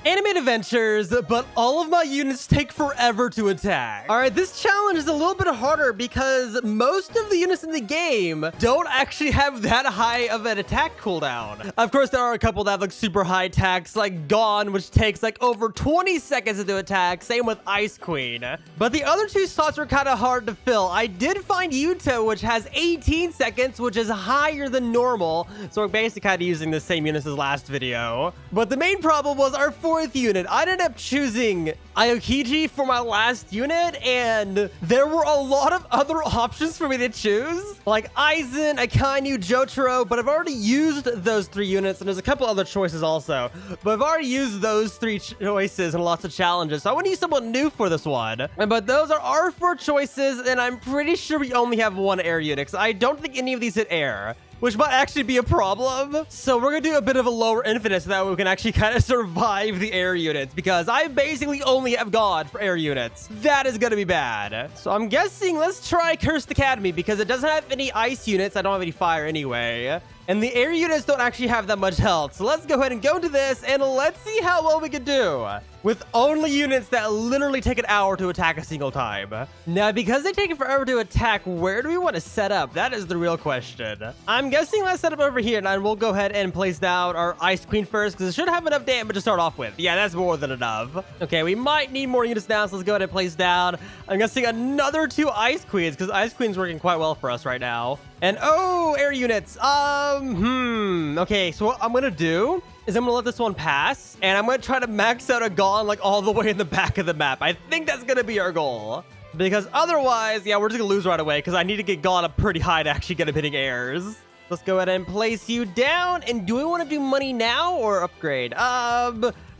Animate adventures, but all of my units take forever to attack. All right, this challenge is a little bit harder because most of the units in the game don't actually have that high of an attack cooldown. Of course, there are a couple that have like super high attacks, like Gone, which takes like over 20 seconds to attack. Same with Ice Queen. But the other two slots were kind of hard to fill. I did find Yuto, which has 18 seconds, which is higher than normal. So we're basically kind of using the same units as last video. But the main problem was our fourth unit. I ended up choosing Aokiji for my last unit, and there were a lot of other options for me to choose, like Aizen, Akainu, Jotaro, but I've already used those 3 units, and there's a couple other choices also, but I've already used those 3 choices in lots of challenges, so I want to use someone new for this one. But those are our 4 choices, and I'm pretty sure we only have 1 air unit, because I don't think any of these hit air, which might actually be a problem. So we're gonna do a bit of a lower infinite so that we can actually kind of survive the air units, because I basically only have God for air units. That is gonna be bad. So I'm guessing let's try Cursed Academy, because it doesn't have any ice units. I don't have any fire anyway. And the air units don't actually have that much health. So let's go ahead and go into this, and let's see how well we can do with only units that literally take an hour to attack a single time. Now, because they take forever to attack, where do we want to set up? That is the real question. I'm guessing let's set up over here, and we'll go ahead and place down our Ice Queen first, because it should have enough damage to start off with. Yeah, that's more than enough. Okay, we might need more units now, so let's go ahead and place down. I'm guessing another 2 Ice Queens, because Ice Queen's working quite well for us right now. And oh, air units. Okay, so what I'm gonna do is I'm gonna let this one pass, and I'm gonna try to max out a Gone like all the way in the back of the map. I think that's gonna be our goal, because otherwise, yeah, we're just gonna lose right away, because I need to get Gone up pretty high to actually get him hitting airs. Let's go ahead and place you down. And do we want to do money now or upgrade?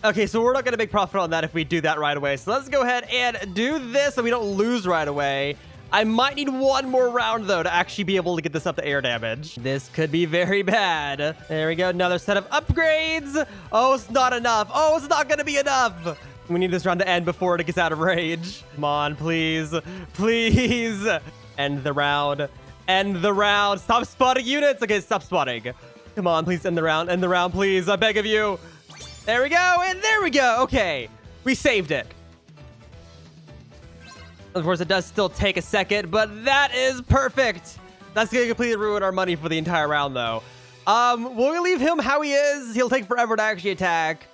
Okay, so we're not gonna make profit on that if we do that right away. So let's go ahead and do this so we don't lose right away. I might need 1 more round, though, to actually be able to get this up to air damage. This could be very bad. There we go. Another set of upgrades. Oh, it's not enough. Oh, it's not going to be enough. We need this round to end before it gets out of rage. Come on, please. Please. End the round. End the round. Stop spotting units. Okay, stop spotting. Come on, please end the round. End the round, please. I beg of you. There we go. And there we go. Okay. We saved it. Of course, it does still take a second, but that is perfect. That's going to completely ruin our money for the entire round, though. We'll leave him how he is. He'll take forever to actually attack.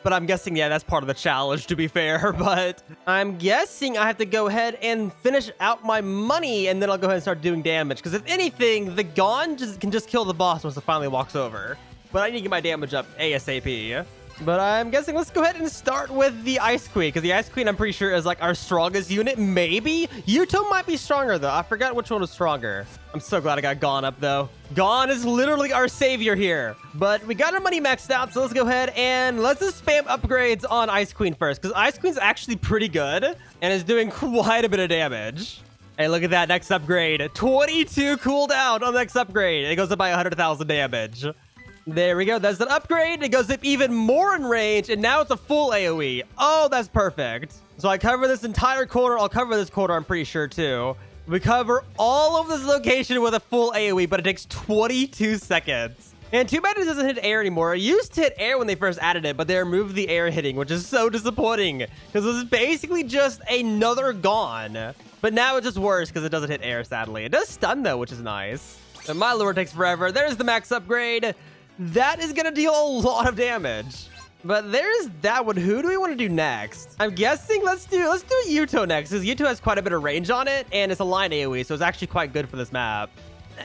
But I'm guessing, yeah, that's part of the challenge, to be fair. But I'm guessing I have to go ahead and finish out my money, and then I'll go ahead and start doing damage. Because if anything, the Gone can just kill the boss once it finally walks over. But I need to get my damage up ASAP. But I'm guessing let's go ahead and start with the Ice Queen, because the Ice Queen, I'm pretty sure, is like our strongest unit. Maybe Yuto might be stronger, though. I forgot which one was stronger. I'm so glad I got Gone up, though. Gone is literally our savior here. But we got our money maxed out, so let's go ahead and let's just spam upgrades on Ice Queen first, because Ice Queen's actually pretty good and is doing quite a bit of damage. Hey, look at that next upgrade. 22 cooldown on the next upgrade. It goes up by 100,000 damage. There we go. That's an upgrade. It goes up even more in range, and now it's a full AoE. Oh, that's perfect. So I cover this entire corner. I'll cover this corner, I'm pretty sure, too. We cover all of this location with a full AoE, but it takes 22 seconds. And too bad it doesn't hit air anymore. It used to hit air when they first added it, but they removed the air hitting, which is so disappointing, because this is basically just another Gone. But now it's just worse because it doesn't hit air, sadly. It does stun, though, which is nice. But my lure takes forever. There's the max upgrade. That is going to deal a lot of damage. But there's that one. Who do we want to do next? I'm guessing let's do Yuto next, because Yuto has quite a bit of range on it, and it's a line AoE, so it's actually quite good for this map.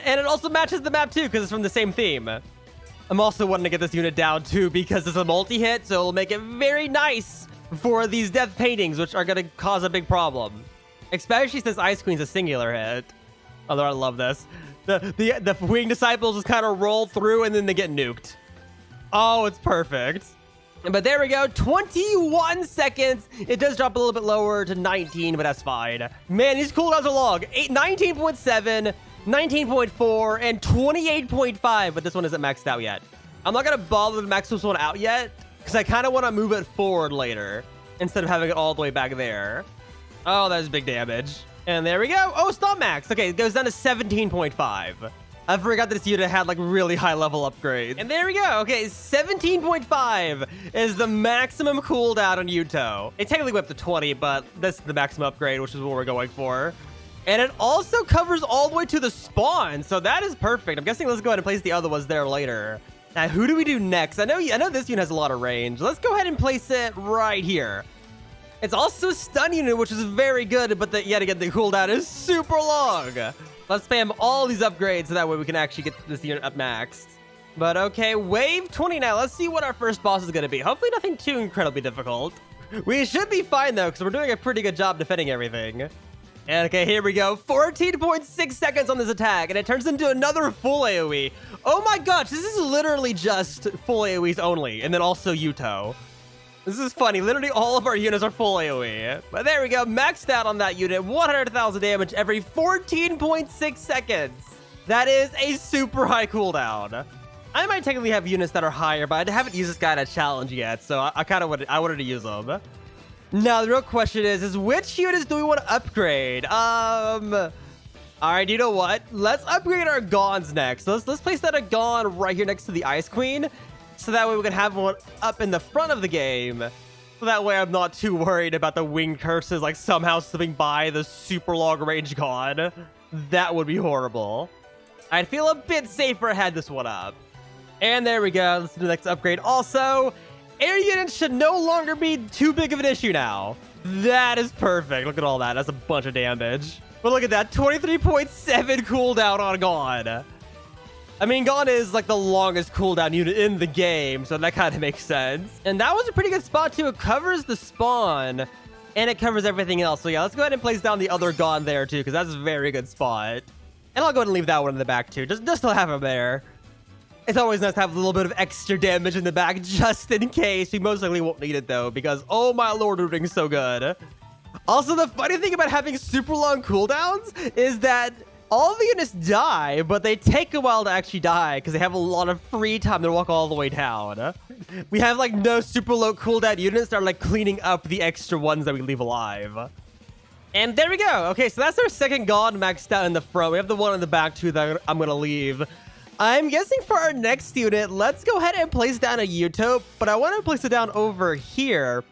And it also matches the map, too, because it's from the same theme. I'm also wanting to get this unit down, too, because it's a multi-hit, so it'll make it very nice for these death paintings, which are going to cause a big problem. Especially since Ice Queen's a singular hit. Although I love this. The winged disciples just kind of roll through and then they get nuked. Oh, it's perfect. But there we go. 21 seconds. It does drop a little bit lower to 19, but that's fine. Man, these cooldowns are long. 19.7, 19.4, and 28.5. But this one isn't maxed out yet. I'm not going to bother to max this one out yet, because I kind of want to move it forward later instead of having it all the way back there. Oh, that is big damage. And there we go. Oh, it's not max. Okay, it goes down to 17.5. I forgot this unit had like really high level upgrades. And there we go. Okay, 17.5 is the maximum cooldown on Yuto. It technically went up to 20, but that's the maximum upgrade, which is what we're going for. And it also covers all the way to the spawn, so that is perfect. I'm guessing let's go ahead and place the other ones there later. Now, who do we do next? I know this unit has a lot of range. Let's go ahead and place it right here. It's also a stun unit, which is very good, but yet again, the cooldown is super long. Let's spam all these upgrades so that way we can actually get this unit up maxed. But okay, wave 20 now. Let's see what our first boss is going to be. Hopefully nothing too incredibly difficult. We should be fine, though, because we're doing a pretty good job defending everything. And okay, here we go. 14.6 seconds on this attack, and it turns into another full AoE. Oh my gosh, this is literally just full AoEs only, and then also Yuto. This is funny. Literally all of our units are full AoE. But there we go. Maxed out on that unit. 100,000 damage every 14.6 seconds. That is a super high cooldown. I might technically have units that are higher, but I haven't used this guy in a challenge yet, so I wanted to use him. Now, the real question is which units do we want to upgrade? All right, you know what? Let's upgrade our Gons next. Let's place that a Gon right here next to the Ice Queen. So that way we can have one up in the front of the game. So that way I'm not too worried about the wing curses like somehow slipping by the super long range god. That would be horrible. I'd feel a bit safer I had this one up. And there we go. Let's do the next upgrade. Also, air units should no longer be too big of an issue now. That is perfect. Look at all that. That's a bunch of damage. But look at that. 23.7 cooldown on God. I mean, Gon is like the longest cooldown unit in the game, so that kind of makes sense. And that was a pretty good spot too. It covers the spawn, and it covers everything else. So yeah, let's go ahead and place down the other Gon there too, because that's a very good spot. And I'll go ahead and leave that one in the back too, just to have him there. It's always nice to have a little bit of extra damage in the back, just in case. We most likely won't need it though, because oh my lord, we're doing so good. Also, the funny thing about having super long cooldowns is that all the units die, but they take a while to actually die because they have a lot of free time to walk all the way down. We have like no super low cooldown units that are like cleaning up the extra ones that we leave alive. And there we go. Okay, so that's our second god maxed out in the front. We have the one in the back too that I'm gonna leave. I'm guessing for our next unit, let's go ahead and place down a Yuto, but I want to place it down over here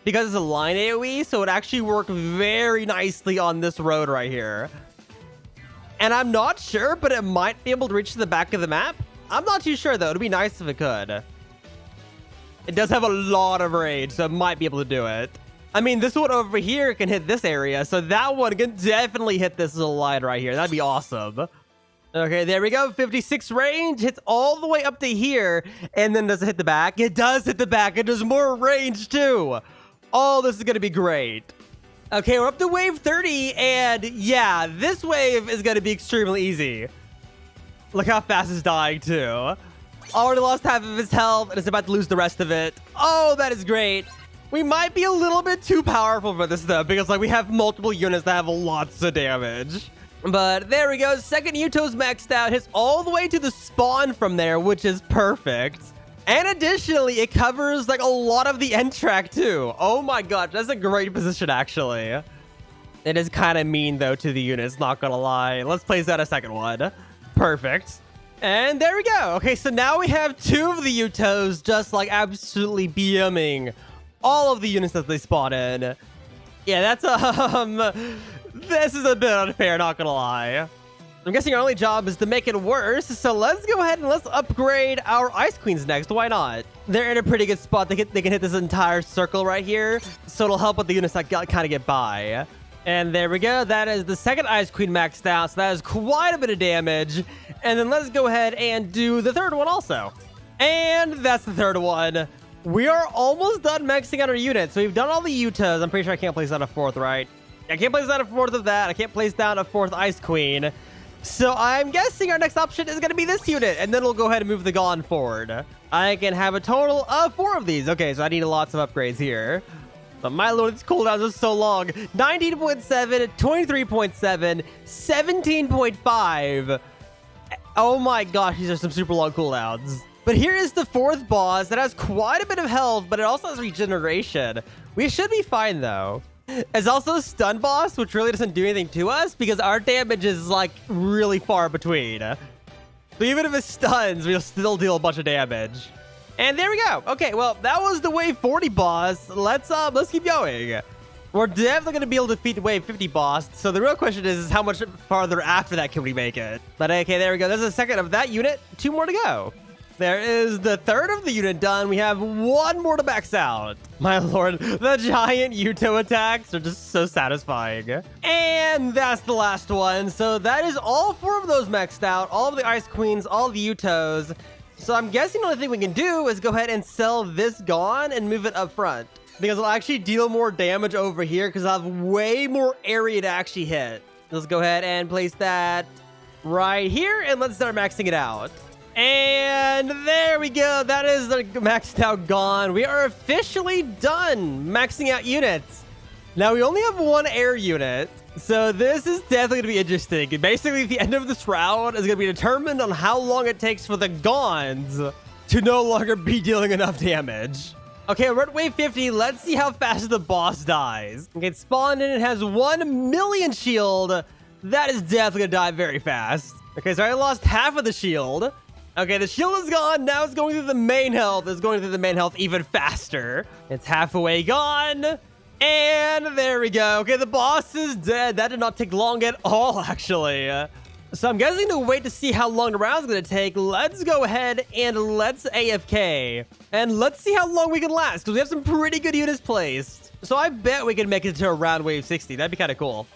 because it's a line AoE, so it actually worked very nicely on this road right here. And I'm not sure, but it might be able to reach to the back of the map. I'm not too sure, though. It'd be nice if it could. It does have a lot of range, so it might be able to do it. I mean, this one over here can hit this area, so that one can definitely hit this little line right here. That'd be awesome. Okay, there we go. 56 range. Hits all the way up to here. And then does it hit the back? It does hit the back. It does more range, too. Oh, this is going to be great. Okay, we're up to wave 30, and yeah, this wave is going to be extremely easy. Look how fast it's dying, too. Already lost half of his health, and is about to lose the rest of it. Oh, that is great. We might be a little bit too powerful for this, though, because like we have multiple units that have lots of damage. But there we go. Second Yuto's maxed out. Hits all the way to the spawn from there, which is perfect. And additionally, it covers like a lot of the end track too. Oh my god, that's a great position actually. It is kind of mean though to the units, not gonna lie. Let's place that a second one. Perfect. And there we go. Okay, so now we have two of the Yutos just like absolutely BMing all of the units that they spawn in. Yeah, that's this is a bit unfair, not gonna lie. I'm guessing our only job is to make it worse, so let's go ahead and let's upgrade our Ice Queens next. Why not? They're in a pretty good spot. They can hit this entire circle right here, so it'll help with the units that kind of get by. And there we go. That is the second Ice Queen maxed out, so that is quite a bit of damage. And then let's go ahead and do the third one also. And that's the third one. We are almost done maxing out our units. So we've done all the Yutas. I'm pretty sure I can't place down a fourth, right? I can't place down a fourth of that. I can't place down a fourth Ice Queen. So I'm guessing our next option is going to be this unit, and then we'll go ahead and move the Gon forward. I can have a total of 4 of these. Okay, so I need lots of upgrades here. But my lord, this cooldown is so long. 19.7, 23.7, 17.5. Oh my gosh, these are some super long cooldowns. But here is the fourth boss that has quite a bit of health, but it also has regeneration. We should be fine, though. It's also a stun boss, which really doesn't do anything to us because our damage is like really far between. So even if it stuns, we'll still deal a bunch of damage. And there we go. Okay, well, that was the wave 40 boss. Let's keep going. We're definitely gonna be able to defeat the wave 50 boss. So the real question is how much farther after that can we make it? But okay, there we go. There's a second of that unit. 2 more to go. There is the third of the unit done. We have 1 more to max out. My lord, the giant Yuto attacks are just so satisfying. And that's the last one. So that is all 4 of those maxed out. All of the Ice Queens, all the Yutos. So I'm guessing the only thing we can do is go ahead and sell this Gone and move it up front. Because it'll actually deal more damage over here because I'll have way more area to actually hit. Let's go ahead and place that right here and let's start maxing it out. And there we go. That is the maxed out Gone. We are officially done maxing out units. Now we only have 1 air unit. So this is definitely going to be interesting. Basically, the end of this round is going to be determined on how long it takes for the Gons to no longer be dealing enough damage. Okay, we're at wave 50. Let's see how fast the boss dies. Okay, it spawned in. It has 1 million shield. That is definitely going to die very fast. Okay, so I lost half of the shield. Okay, the shield is gone. Now it's going through the main health. It's going through the main health even faster. It's halfway gone. And there we go. Okay, the boss is dead. That did not take long at all, actually. So I'm guessing to wait to see how long the round's going to take. Let's go ahead and let's AFK. And let's see how long we can last, because we have some pretty good units placed. So I bet we can make it to around wave 60. That'd be kind of cool.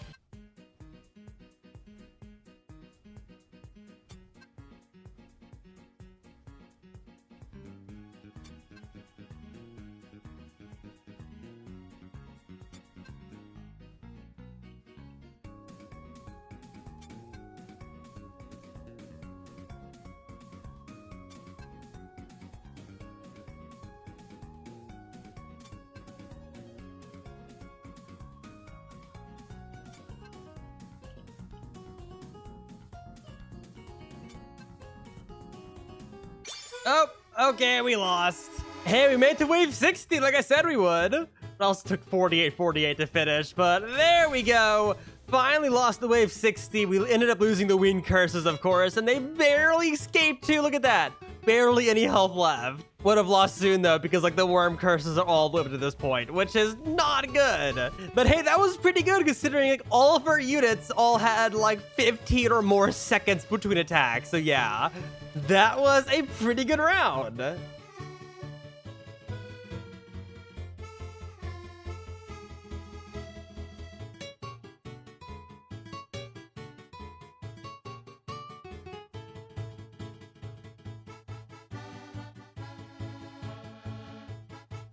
Oh, okay, we lost. Hey, we made it to wave 60 like I said we would. It also took 48 to finish, but there we go. Finally lost the wave 60. We ended up losing the wind curses, of course, and they barely escaped too. Look at that. Barely any health left. Would have lost soon, though, because like the worm curses are all lived to this point, which is not good. But hey, that was pretty good considering like all of our units all had like 15 or more seconds between attacks. So yeah, that was a pretty good round.